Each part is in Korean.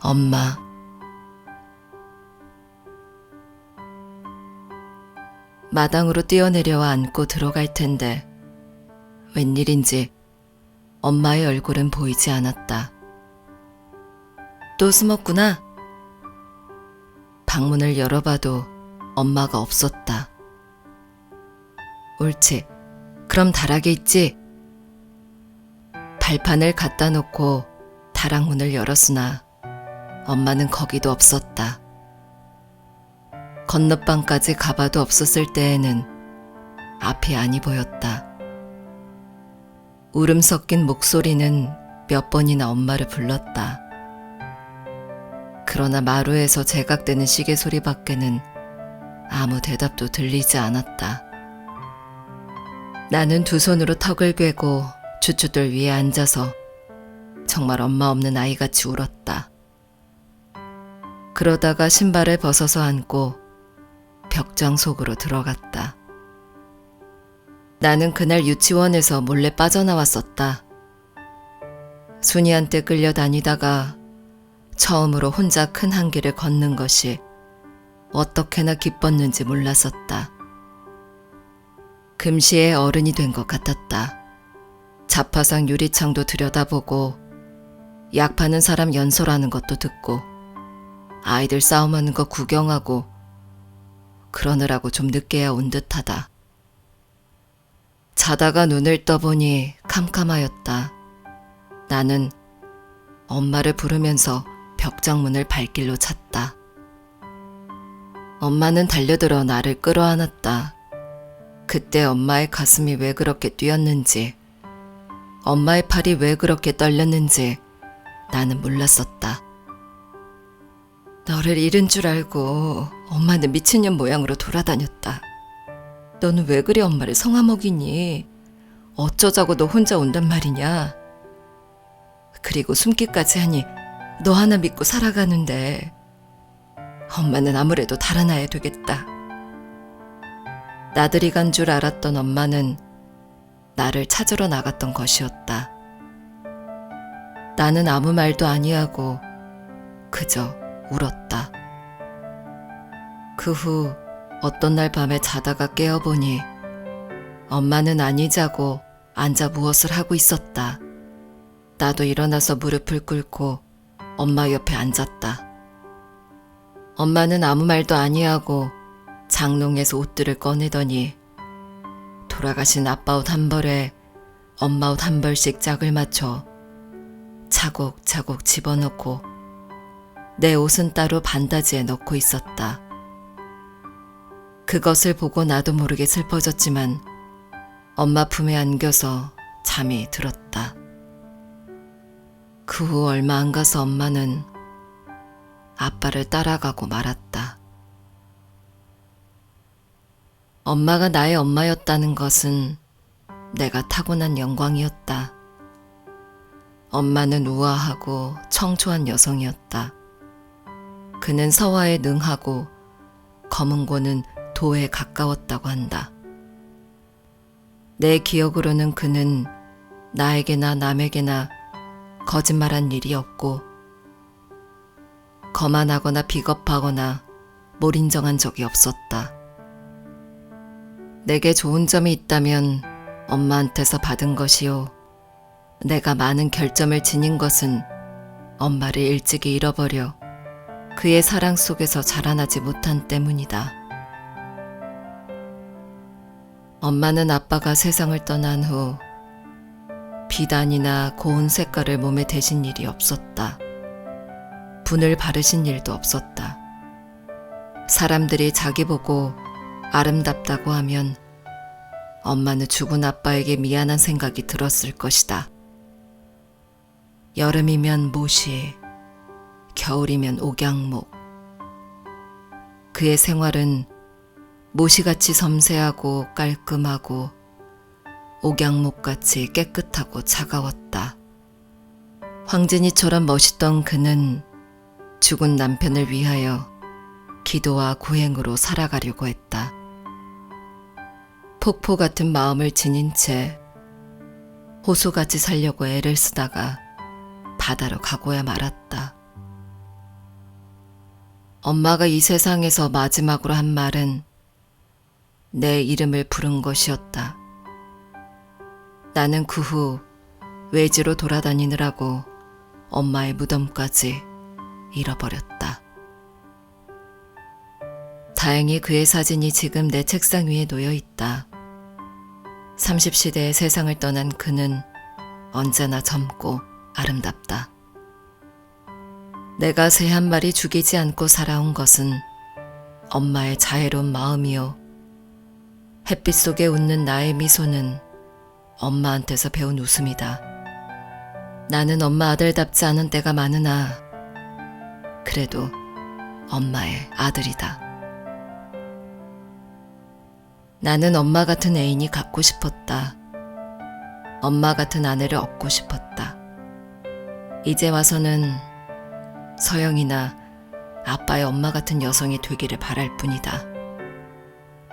엄마. 마당으로 뛰어내려와 안고 들어갈 텐데 웬일인지 엄마의 얼굴은 보이지 않았다. 또 숨었구나. 방문을 열어봐도 엄마가 없었다. 옳지. 그럼 다락에 있지. 발판을 갖다 놓고 다락문을 열었으나 엄마는 거기도 없었다. 건너방까지 가봐도 없었을 때에는 앞이 아니 보였다. 울음 섞인 목소리는 몇 번이나 엄마를 불렀다. 그러나 마루에서 제각되는 시계 소리 밖에는 아무 대답도 들리지 않았다. 나는 두 손으로 턱을 괴고 주춧돌 위에 앉아서 정말 엄마 없는 아이같이 울었다. 그러다가 신발을 벗어서 앉고 벽장 속으로 들어갔다. 나는 그날 유치원에서 몰래 빠져나왔었다. 순이한테 끌려다니다가 처음으로 혼자 큰 한길을 걷는 것이 어떻게나 기뻤는지 몰랐었다. 금시에 어른이 된 것 같았다. 자파상 유리창도 들여다보고 약 파는 사람 연설하는 것도 듣고 아이들 싸움하는 거 구경하고 그러느라고 좀 늦게야 온 듯하다. 자다가 눈을 떠보니 캄캄하였다. 나는 엄마를 부르면서 벽장문을 발길로 찼다. 엄마는 달려들어 나를 끌어안았다. 그때 엄마의 가슴이 왜 그렇게 뛰었는지, 엄마의 팔이 왜 그렇게 떨렸는지 나는 몰랐었다. 너를 잃은 줄 알고 엄마는 미친년 모양으로 돌아다녔다. 너는 왜 그리 엄마를 성화먹이니? 어쩌자고 너 혼자 온단 말이냐? 그리고 숨기까지 하니 너 하나 믿고 살아가는데 엄마는 아무래도 달아나야 되겠다. 나들이 간 줄 알았던 엄마는 나를 찾으러 나갔던 것이었다. 나는 아무 말도 아니하고 그저 울었다. 그 후 어떤 날 밤에 자다가 깨어보니 엄마는 아니 자고 앉아 무엇을 하고 있었다. 나도 일어나서 무릎을 꿇고 엄마 옆에 앉았다. 엄마는 아무 말도 아니하고 장롱에서 옷들을 꺼내더니 돌아가신 아빠 옷 한 벌에 엄마 옷 한 벌씩 짝을 맞춰 차곡차곡 집어넣고 내 옷은 따로 반다지에 넣고 있었다. 그것을 보고 나도 모르게 슬퍼졌지만 엄마 품에 안겨서 잠이 들었다. 그 후 얼마 안 가서 엄마는 아빠를 따라가고 말았다. 엄마가 나의 엄마였다는 것은 내가 타고난 영광이었다. 엄마는 우아하고 청초한 여성이었다. 그는 서화에 능하고 검은고는 도에 가까웠다고 한다. 내 기억으로는 그는 나에게나 남에게나 거짓말한 일이 없고 거만하거나 비겁하거나 몰인정한 적이 없었다. 내게 좋은 점이 있다면 엄마한테서 받은 것이요. 내가 많은 결점을 지닌 것은 엄마를 일찍이 잃어버려 그의 사랑 속에서 자라나지 못한 때문이다. 엄마는 아빠가 세상을 떠난 후 비단이나 고운 색깔을 몸에 대신 일이 없었다. 분을 바르신 일도 없었다. 사람들이 자기 보고 아름답다고 하면 엄마는 죽은 아빠에게 미안한 생각이 들었을 것이다. 여름이면 모시, 겨울이면 옥양목. 그의 생활은 모시같이 섬세하고 깔끔하고 옥양목같이 깨끗하고 차가웠다. 황진이처럼 멋있던 그는 죽은 남편을 위하여 기도와 구행으로 살아가려고 했다. 폭포 같은 마음을 지닌 채 호수같이 살려고 애를 쓰다가 바다로 가고야 말았다. 엄마가 이 세상에서 마지막으로 한 말은 내 이름을 부른 것이었다. 나는 그 후 외지로 돌아다니느라고 엄마의 무덤까지 잃어버렸다. 다행히 그의 사진이 지금 내 책상 위에 놓여 있다. 30시대의 세상을 떠난 그는 언제나 젊고 아름답다. 내가 새 한 마리 죽이지 않고 살아온 것은 엄마의 자애로운 마음이요. 햇빛 속에 웃는 나의 미소는 엄마한테서 배운 웃음이다. 나는 엄마 아들답지 않은 때가 많으나 그래도 엄마의 아들이다. 나는 엄마 같은 애인이 갖고 싶었다. 엄마 같은 아내를 얻고 싶었다. 이제 와서는 서영이나 아빠의 엄마 같은 여성이 되기를 바랄 뿐이다.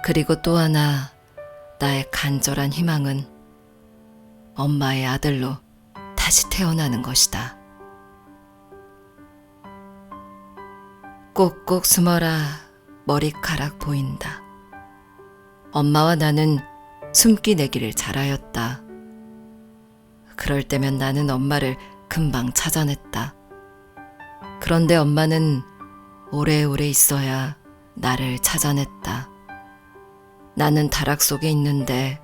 그리고 또 하나 나의 간절한 희망은 엄마의 아들로 다시 태어나는 것이다. 꼭꼭 숨어라 머리카락 보인다. 엄마와 나는 숨기 내기를 잘하였다. 그럴 때면 나는 엄마를 금방 찾아냈다. 그런데 엄마는 오래오래 있어야 나를 찾아냈다. 나는 다락 속에 있는데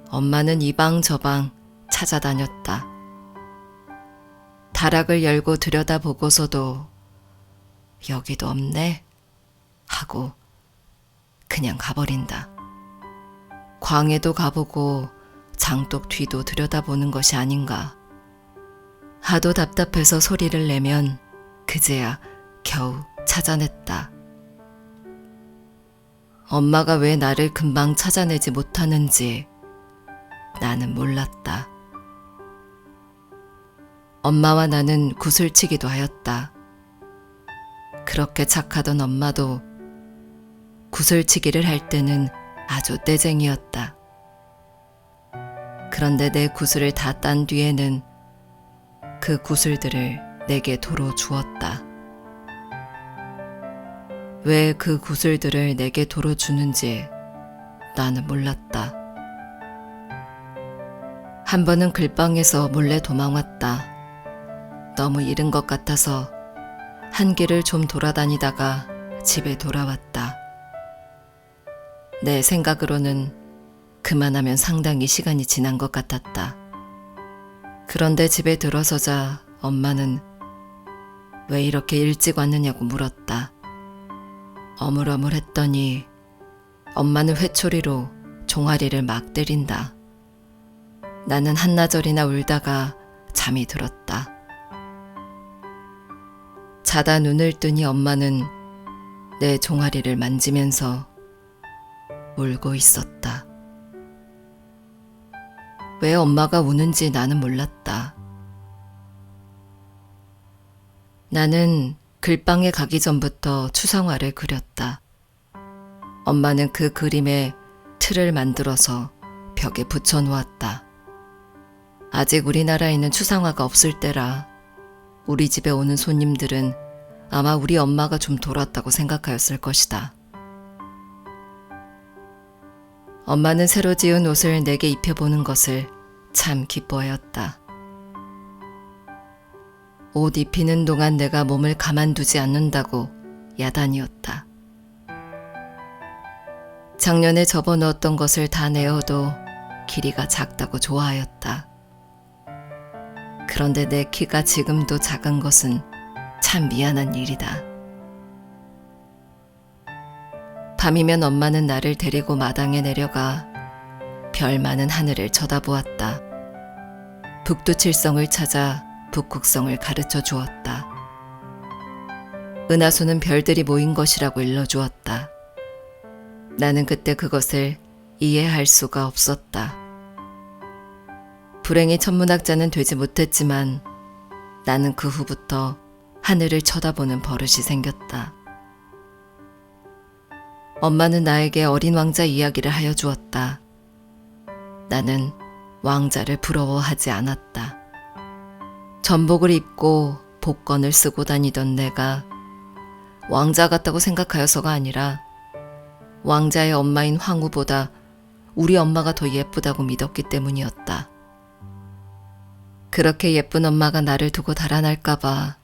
엄마는 이 방 저 방 찾아다녔다. 다락을 열고 들여다보고서도 여기도 없네 하고 그냥 가버린다. 광에도 가보고 장독 뒤도 들여다보는 것이 아닌가. 하도 답답해서 소리를 내면 그제야 겨우 찾아냈다. 엄마가 왜 나를 금방 찾아내지 못하는지 나는 몰랐다. 엄마와 나는 구슬치기도 하였다. 그렇게 착하던 엄마도 구슬치기를 할 때는 아주 떼쟁이였다. 그런데 내 구슬을 다 딴 뒤에는 그 구슬들을 내게 도로 주었다. 왜 그 구슬들을 내게 도로 주는지 나는 몰랐다. 한 번은 글방에서 몰래 도망왔다. 너무 이른 것 같아서 한 길을 좀 돌아다니다가 집에 돌아왔다. 내 생각으로는 그만하면 상당히 시간이 지난 것 같았다. 그런데 집에 들어서자 엄마는 왜 이렇게 일찍 왔느냐고 물었다. 어물어물했더니 엄마는 회초리로 종아리를 막 때린다. 나는 한나절이나 울다가 잠이 들었다. 자다 눈을 뜨니 엄마는 내 종아리를 만지면서 울고 있었다. 왜 엄마가 우는지 나는 몰랐다. 나는 글방에 가기 전부터 추상화를 그렸다. 엄마는 그 그림에 틀을 만들어서 벽에 붙여놓았다. 아직 우리나라에는 추상화가 없을 때라 우리 집에 오는 손님들은 아마 우리 엄마가 좀 돌았다고 생각하였을 것이다. 엄마는 새로 지은 옷을 내게 입혀보는 것을 참 기뻐하였다. 옷 입히는 동안 내가 몸을 가만두지 않는다고 야단이었다. 작년에 접어넣었던 것을 다 내어도 길이가 작다고 좋아하였다. 그런데 내 키가 지금도 작은 것은 참 미안한 일이다. 밤이면 엄마는 나를 데리고 마당에 내려가 별 많은 하늘을 쳐다보았다. 북두칠성을 찾아 북극성을 가르쳐 주었다. 은하수는 별들이 모인 것이라고 일러주었다. 나는 그때 그것을 이해할 수가 없었다. 불행히 천문학자는 되지 못했지만 나는 그 후부터 하늘을 쳐다보는 버릇이 생겼다. 엄마는 나에게 어린 왕자 이야기를 하여 주었다. 나는 왕자를 부러워하지 않았다. 전복을 입고 복권을 쓰고 다니던 내가 왕자 같다고 생각하여서가 아니라 왕자의 엄마인 황후보다 우리 엄마가 더 예쁘다고 믿었기 때문이었다. 그렇게 예쁜 엄마가 나를 두고 달아날까봐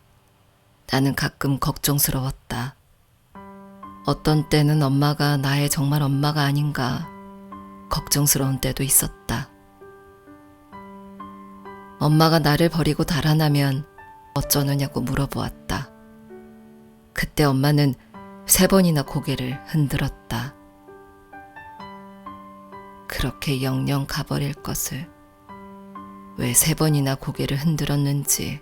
나는 가끔 걱정스러웠다. 어떤 때는 엄마가 나의 정말 엄마가 아닌가 걱정스러운 때도 있었다. 엄마가 나를 버리고 달아나면 어쩌느냐고 물어보았다. 그때 엄마는 3번이나 고개를 흔들었다. 그렇게 영영 가버릴 것을 왜 3번이나 고개를 흔들었는지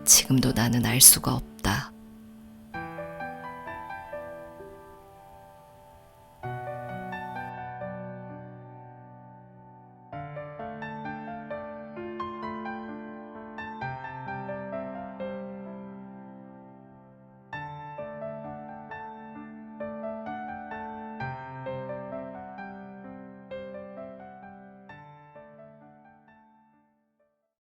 지금도 나는 알 수가 없다.